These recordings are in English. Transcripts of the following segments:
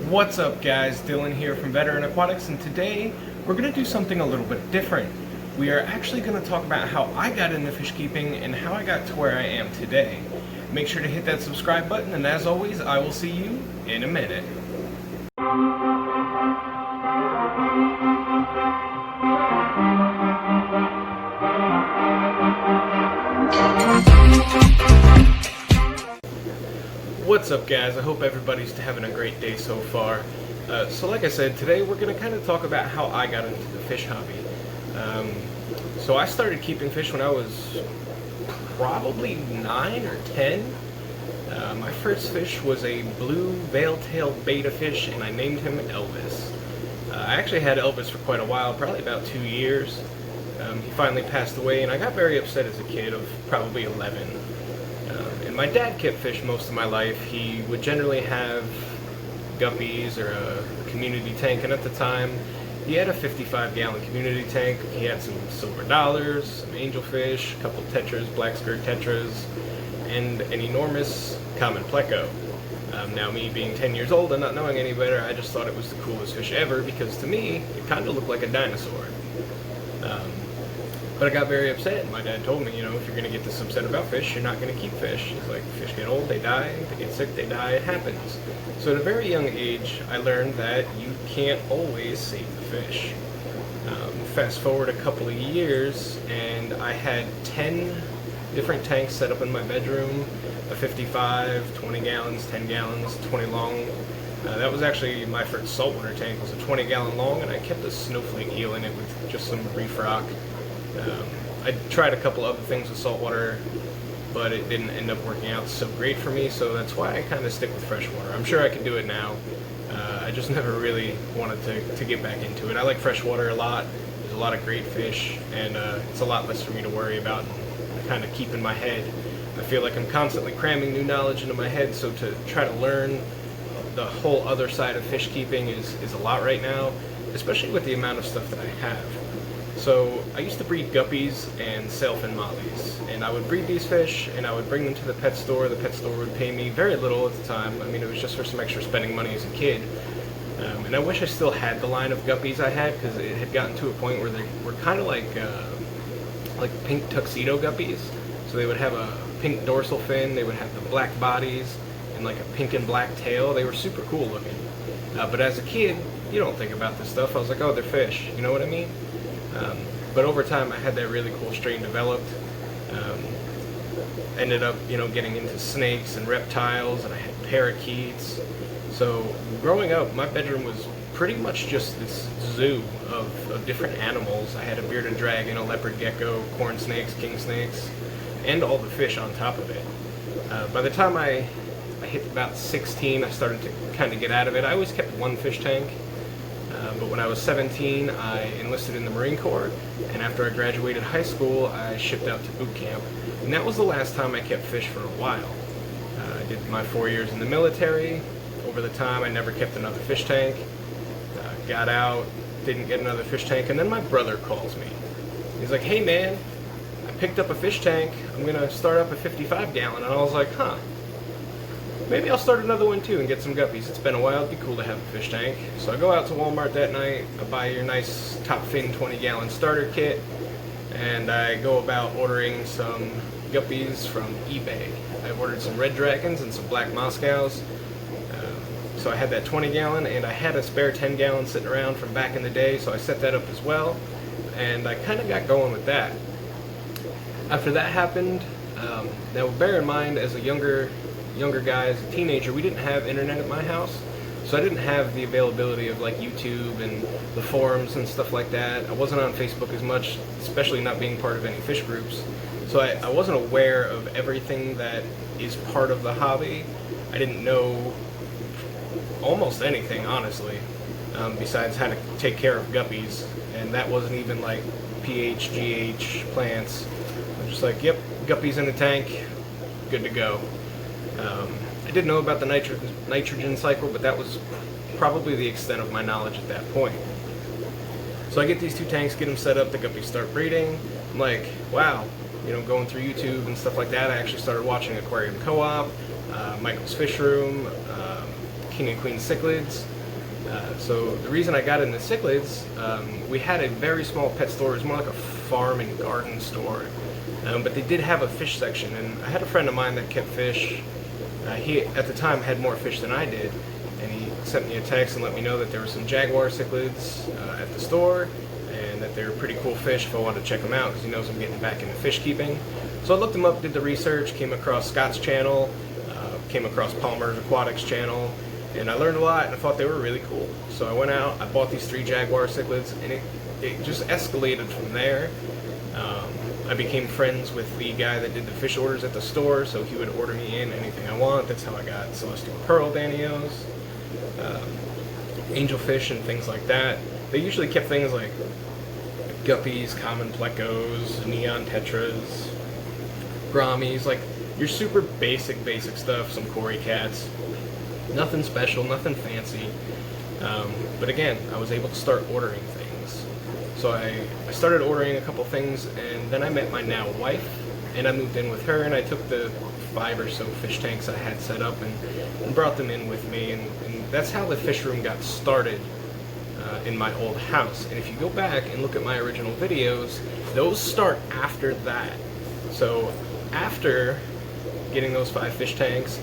What's up guys, Dylan here from Veteran Aquatics, and today we're going to do something a little bit different. We are actually going to talk about how I got into fish keeping and how I got to where I am today. Make sure to hit that subscribe button, and as always, I will see you in a minute. What's up guys, I hope everybody's having a great day so far. So like I said, today we're going to kind of talk about how I got into the fish hobby. So I started keeping fish when I was probably 9 or 10. My first fish was a blue veil-tailed betta fish, and I named him Elvis. I actually had Elvis for quite a while, probably about 2 years. He finally passed away, and I got very upset as a kid of probably 11. And my dad kept fish most of my life. He would generally have guppies or a community tank, and at the time he had a 55-gallon community tank. He had some silver dollars, some angelfish, a couple tetras, black skirt tetras, and an enormous common pleco. Now me being 10 years old and not knowing any better, I just thought it was the coolest fish ever because to me it kind of looked like a dinosaur. But I got very upset, and my dad told me, you know, if you're going to get this upset about fish, you're not going to keep fish. He's like, fish get old, they die, they get sick, they die, it happens. So at a very young age, I learned that you can't always save the fish. Fast forward a couple of years, and I had 10 different tanks set up in my bedroom, a 55, 20 gallons, 10 gallons, 20 long. That was actually my first saltwater tank, was a 20-gallon long, and I kept a snowflake eel in it with just some reef rock. I tried a couple other things with saltwater, but it didn't end up working out so great for me, so that's why I kind of stick with freshwater. I'm sure I can do it now. I just never really wanted to get back into it. I like freshwater a lot. There's a lot of great fish, and it's a lot less for me to worry about and kind of keep in my head. I feel like I'm constantly cramming new knowledge into my head, so to try to learn the whole other side of fish keeping is a lot right now, especially with the amount of stuff that I have. So I used to breed guppies and sailfin mollies, and I would breed these fish and I would bring them to the pet store. The pet store would pay me very little at the time. I mean, it was just for some extra spending money as a kid. And I wish I still had the line of guppies I had, because it had gotten to a point where they were kind of like pink tuxedo guppies. So they would have a pink dorsal fin, they would have the black bodies, and like a pink and black tail. They were super cool looking. But as a kid, you don't think about this stuff. I was like, oh, they're fish, you know what I mean? But over time I had that really cool strain developed. Ended up, you know, getting into snakes and reptiles, and I had parakeets. So growing up, my bedroom was pretty much just this zoo of different animals. I had a bearded dragon, a leopard gecko, corn snakes, king snakes, and all the fish on top of it. By the time I hit about 16, I started to kind of get out of it. I always kept one fish tank. But when I was 17, I enlisted in the Marine Corps, and after I graduated high school, I shipped out to boot camp. And that was the last time I kept fish for a while. I did my 4 years in the military. Over the time, I never kept another fish tank. Got out, didn't get another fish tank, and then my brother calls me. He's like, hey man, I picked up a fish tank. I'm going to start up a 55-gallon. And I was like, huh. Maybe I'll start another one too and get some guppies. It's been a while, it'd be cool to have a fish tank. So I go out to Walmart that night, I buy your nice top fin 20-gallon starter kit, and I go about ordering some guppies from eBay. I ordered some red dragons and some black Moscows. So I had that 20-gallon, and I had a spare 10-gallon sitting around from back in the day, so I set that up as well, and I kind of got going with that. After that happened, now bear in mind, as a younger guy, as a teenager, we didn't have internet at my house, so I didn't have the availability of like YouTube and the forums and stuff like that. I wasn't on Facebook as much, especially not being part of any fish groups, so I wasn't aware of everything that is part of the hobby. I didn't know almost anything, honestly, besides how to take care of guppies, and that wasn't even like pH, GH, plants. I'm just like, yep, guppies in the tank, good to go. I did know about the nitrogen cycle, but that was probably the extent of my knowledge at that point. So I get these two tanks, get them set up, the guppies start breeding. I'm like, wow, you know, going through YouTube and stuff like that. I actually started watching Aquarium Co-op, Michael's Fishroom, king and queen cichlids. So the reason I got into cichlids, we had a very small pet store. It was more like a farm and garden store, but they did have a fish section, and I had a friend of mine that kept fish. He at the time had more fish than I did, and he sent me a text and let me know that there were some jaguar cichlids at the store, and that they were pretty cool fish if I wanted to check them out, because he knows I'm getting back into fish keeping. So I looked them up, did the research, came across Scott's channel, came across Veteran Aquatics channel, and I learned a lot, and I thought they were really cool. So I went out, I bought these 3 jaguar cichlids, and it just escalated from there. I became friends with the guy that did the fish orders at the store, so he would order me in anything I want. That's how I got celestial pearl danios, angelfish, and things like that. They usually kept things like guppies, common plecos, neon tetras, brahmies, like your super basic stuff, some cory cats. Nothing special, nothing fancy. But again, I was able to start ordering things. So I started ordering a couple things, and then I met my now wife, and I moved in with her, and I took the 5 or so fish tanks I had set up and brought them in with me, and that's how the fish room got started in my old house. And if you go back and look at my original videos, those start after that. So after getting those 5 fish tanks,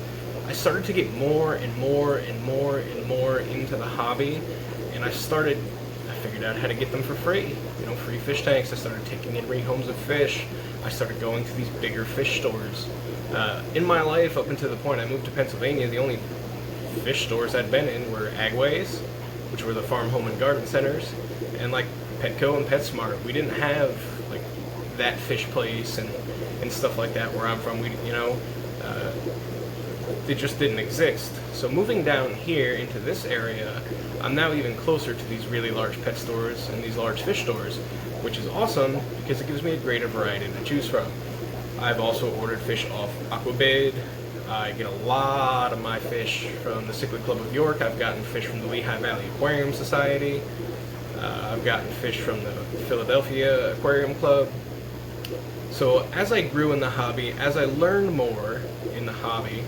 I started to get more and more into the hobby, and I figured out how to get them for free. You know, free fish tanks. I started taking in rehomes of fish. I started going to these bigger fish stores. In my life, up until the point I moved to Pennsylvania, the only fish stores I'd been in were Agways, which were the farm, home, and garden centers, and like Petco and PetSmart. We didn't have like that fish place and stuff like that where I'm from. They just didn't exist. So moving down here into this area, I'm now even closer to these really large pet stores and these large fish stores, which is awesome because it gives me a greater variety to choose from. I've also ordered fish off Aquabid. I get a lot of my fish from the Cichlid Club of York. I've gotten fish from the Lehigh Valley Aquarium Society. I've gotten fish from the Philadelphia Aquarium Club. So as I grew in the hobby, as I learned more in the hobby,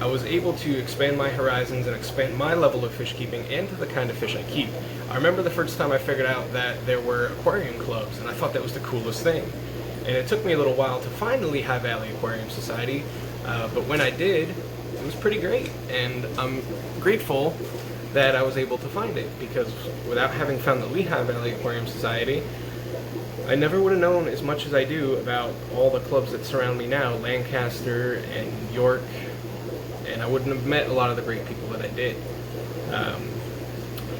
I was able to expand my horizons and expand my level of fish keeping and to the kind of fish I keep. I remember the first time I figured out that there were aquarium clubs, and I thought that was the coolest thing. And it took me a little while to find the Lehigh Valley Aquarium Society, but when I did, it was pretty great. And I'm grateful that I was able to find it, because without having found the Lehigh Valley Aquarium Society, I never would have known as much as I do about all the clubs that surround me now, Lancaster and York, and I wouldn't have met a lot of the great people that I did.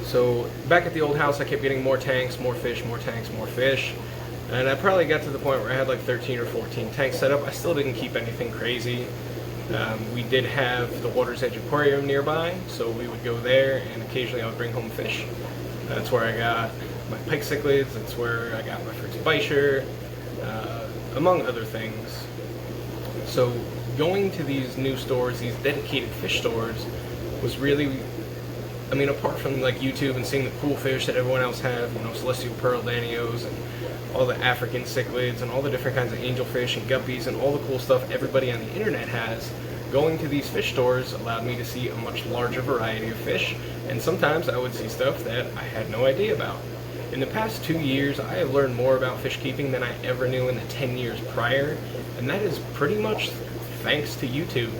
So back at the old house, I kept getting more tanks, more fish, more tanks, more fish, and I probably got to the point where I had like 13 or 14 tanks set up. I still didn't keep anything crazy. We did have the Water's Edge Aquarium nearby, so we would go there, and occasionally I would bring home fish. That's where I got my pike cichlids, that's where I got my first bichir, among other things. So going to these new stores, these dedicated fish stores, was really, I mean, apart from like YouTube and seeing the cool fish that everyone else have, you know, celestial pearl danios and all the African cichlids and all the different kinds of angelfish and guppies and all the cool stuff everybody on the internet has, going to these fish stores allowed me to see a much larger variety of fish, and sometimes I would see stuff that I had no idea about. In the past 2 years, I have learned more about fish keeping than I ever knew in the 10 years prior, and that is pretty much thanks to YouTube.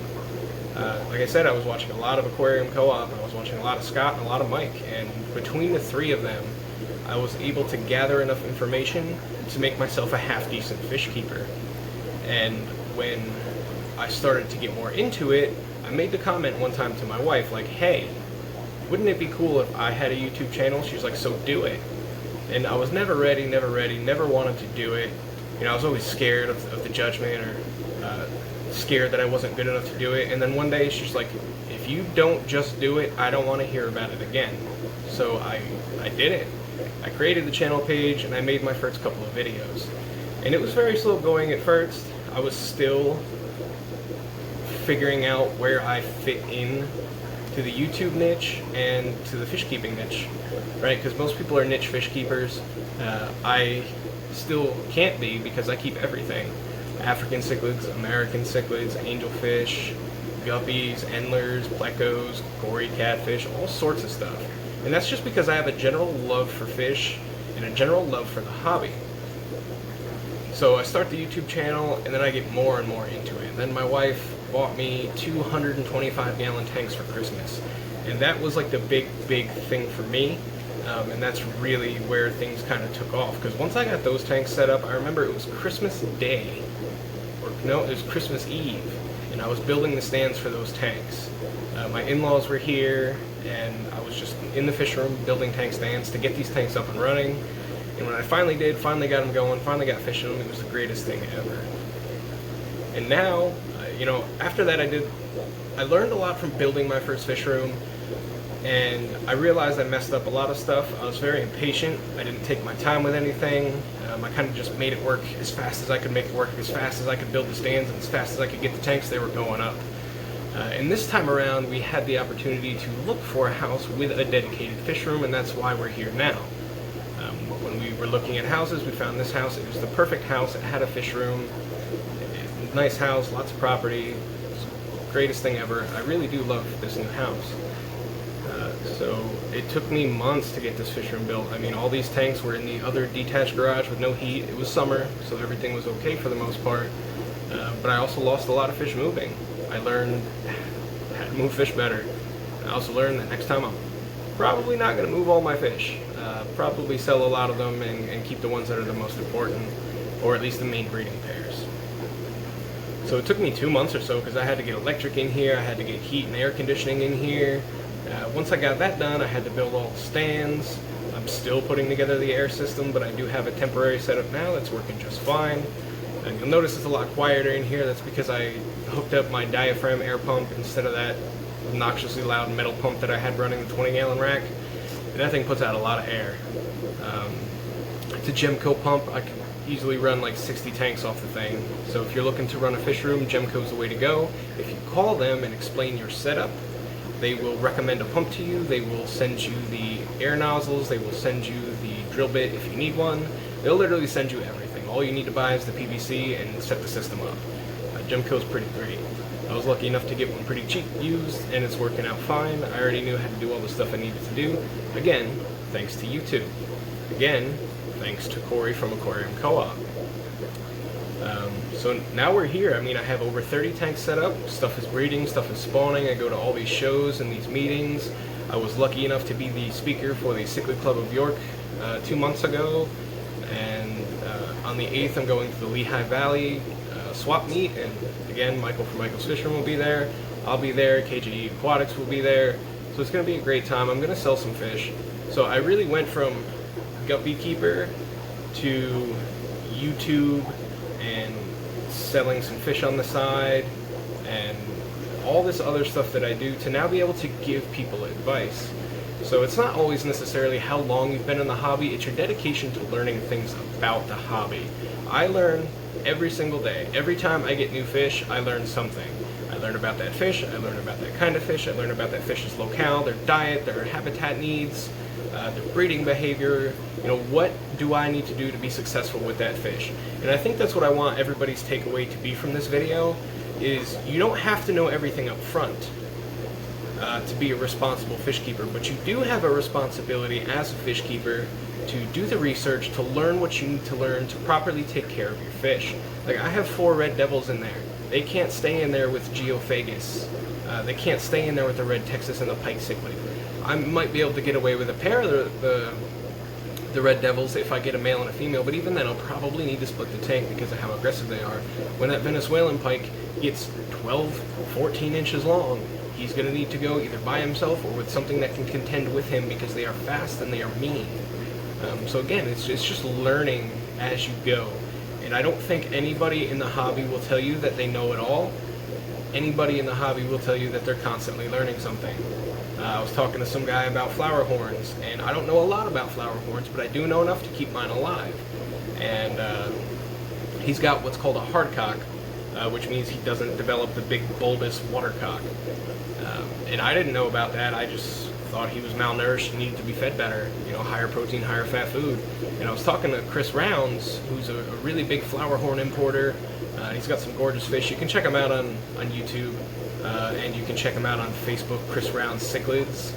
Like I said, I was watching a lot of Aquarium Co-op, I was watching a lot of Scott and a lot of Mike, and between the 3 of them, I was able to gather enough information to make myself a half-decent fish keeper. And when I started to get more into it, I made the comment one time to my wife, like, hey, wouldn't it be cool if I had a YouTube channel? She's like, so do it. And I was never ready, never wanted to do it. You know, I was always scared of the judgment, or scared that I wasn't good enough to do it. And then one day she's like, if you don't just do it, I don't want to hear about it again. So I did it. I created the channel page and I made my first couple of videos. And it was very slow going at first. I was still figuring out where I fit in to the YouTube niche and to the fish keeping niche, right? Because most people are niche fish keepers. I still can't be, because I keep everything. African cichlids, American cichlids, angelfish, guppies, endlers, plecos, gory catfish, all sorts of stuff. And that's just because I have a general love for fish and a general love for the hobby. So I start the YouTube channel, and then I get more and more into it. Then my wife bought me 225-gallon tanks for Christmas. And that was like the big thing for me. And that's really where things kind of took off. Because once I got those tanks set up, I remember it was Christmas Day. Or no, it was Christmas Eve. And I was building the stands for those tanks. My in-laws were here, and I was just in the fish room building tank stands to get these tanks up and running. And when I finally got them going, finally got fishing them, it was the greatest thing ever. And now, after that I learned a lot from building my first fish room, and I realized I messed up a lot of stuff. I was very impatient. I didn't take my time with anything. I kind of just made it work as fast as I could make it work, as fast as I could build the stands, and as fast as I could get the tanks, they were going up. And this time around, we had the opportunity to look for a house with a dedicated fish room, and that's why we're here now. When we were looking at houses, we found this house. It was the perfect house. It had a fish room. Nice house, lots of property. It's the greatest thing ever. I really do love this new house. So it took me months to get this fish room built. I mean, all these tanks were in the other detached garage with no heat. It was summer, so everything was okay for the most part. But I also lost a lot of fish moving. I learned how to move fish better. I also learned that next time I'm probably not going to move all my fish. Probably sell a lot of them and keep the ones that are the most important, or at least the main breeding pairs. So it took me 2 months or so because I had to get electric in here, I had to get heat and air conditioning in here. Once I got that done, I had to build all the stands. I'm still putting together the air system, but I do have a temporary setup now that's working just fine. And you'll notice it's a lot quieter in here. That's because I hooked up my diaphragm air pump instead of that obnoxiously loud metal pump that I had running the 20-gallon rack. And that thing puts out a lot of air. It's a Gemco pump. I can easily run like 60 tanks off the thing. So if you're looking to run a fish room, Gemco's the way to go. If you call them and explain your setup, they will recommend a pump to you. They will send you the air nozzles. They will send you the drill bit if you need one. They'll literally send you everything. All you need to buy is the PVC and set the system up. Gemco's pretty great. I was lucky enough to get one pretty cheap used, and it's working out fine. I already knew how to do all the stuff I needed to do. Again, thanks to YouTube. Again, thanks to Corey from Aquarium Co-op. So now we're here. I mean, I have over 30 tanks set up. Stuff is breeding, stuff is spawning. I go to all these shows and these meetings. I was lucky enough to be the speaker for the Cichlid Club of York 2 months ago. And on the 8th, I'm going to the Lehigh Valley swap meet. And again, Michael from Michael's Fishroom will be there. I'll be there. KJE Aquatics will be there. So it's going to be a great time. I'm going to sell some fish. So I really went from guppy keeper to YouTube and selling some fish on the side and all this other stuff that I do to now be able to give people advice. So it's not always necessarily how long you've been in the hobby, it's your dedication to learning things about the hobby. I learn every single day. Every time I get new fish, I learn something. I learn about that fish, I learn about that kind of fish, I learn about that fish's locale, their diet, their habitat needs, their breeding behavior. What do I need to do to be successful with that fish? And I think that's what I want everybody's takeaway to be from this video, is you don't have to know everything up front to be a responsible fish keeper, but you do have a responsibility as a fish keeper to do the research, to learn what you need to learn to properly take care of your fish. Like, I have 4 red devils in there. They can't stay in there with Geophagus. They can't stay in there with the red Texas and the pike cichlid. I might be able to get away with a pair of the red devils if I get a male and a female, but even then I'll probably need to split the tank because of how aggressive they are. When that Venezuelan pike gets 12, 14 inches long, he's going to need to go either by himself or with something that can contend with him because they are fast and they are mean. So again, it's just learning as you go. And I don't think anybody in the hobby will tell you that they know it all. Anybody in the hobby will tell you that they're constantly learning something. I was talking to some guy about flower horns, and I don't know a lot about flower horns, but I do know enough to keep mine alive. And he's got what's called a hardcock, which means he doesn't develop the big bulbous watercock. And I didn't know about that. I just thought he was malnourished and needed to be fed better, higher protein, higher fat food. And I was talking to Chris Rounds, who's a really big flower horn importer. He's got some gorgeous fish. You can check him out on YouTube. and you can check him out on Facebook, Chris Round Cichlids.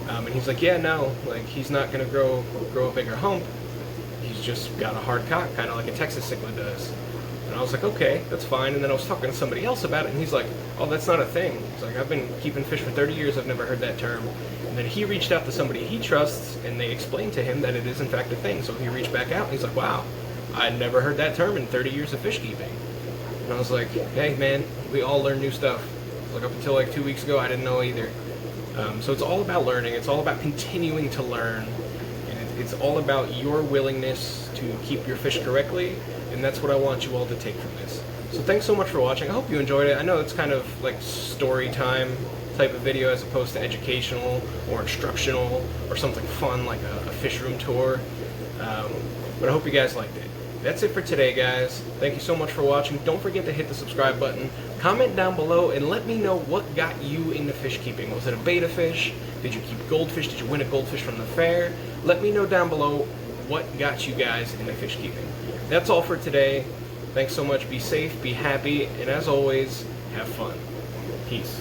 And he's like, yeah, no, like he's not gonna grow a bigger hump. He's just got a hard cock, kind of like a Texas cichlid does. And I was like, okay, that's fine. And then I was talking to somebody else about it, and he's like, oh, that's not a thing. He's like, I've been keeping fish for 30 years, I've never heard that term. And then he reached out to somebody he trusts, and they explained to him that it is in fact a thing. So he reached back out, and he's like, wow, I'd never heard that term in 30 years of fish keeping. And I was like, hey man, we all learn new stuff. Like up until like 2 weeks ago, I didn't know either. So it's all about learning, it's all about continuing to learn, and it's all about your willingness to keep your fish correctly, and that's what I want you all to take from this. So thanks so much for watching. I hope you enjoyed it. I know it's kind of like story time type of video as opposed to educational or instructional or something fun like a fish room tour, but I hope you guys liked it. That's it for today, guys. Thank you so much for watching. Don't forget to hit the subscribe button. Comment down below and let me know what got you into fish keeping. Was it a betta fish? Did you keep goldfish? Did you win a goldfish from the fair? Let me know down below what got you guys into fish keeping. That's all for today. Thanks so much. Be safe, be happy, and as always, have fun. Peace.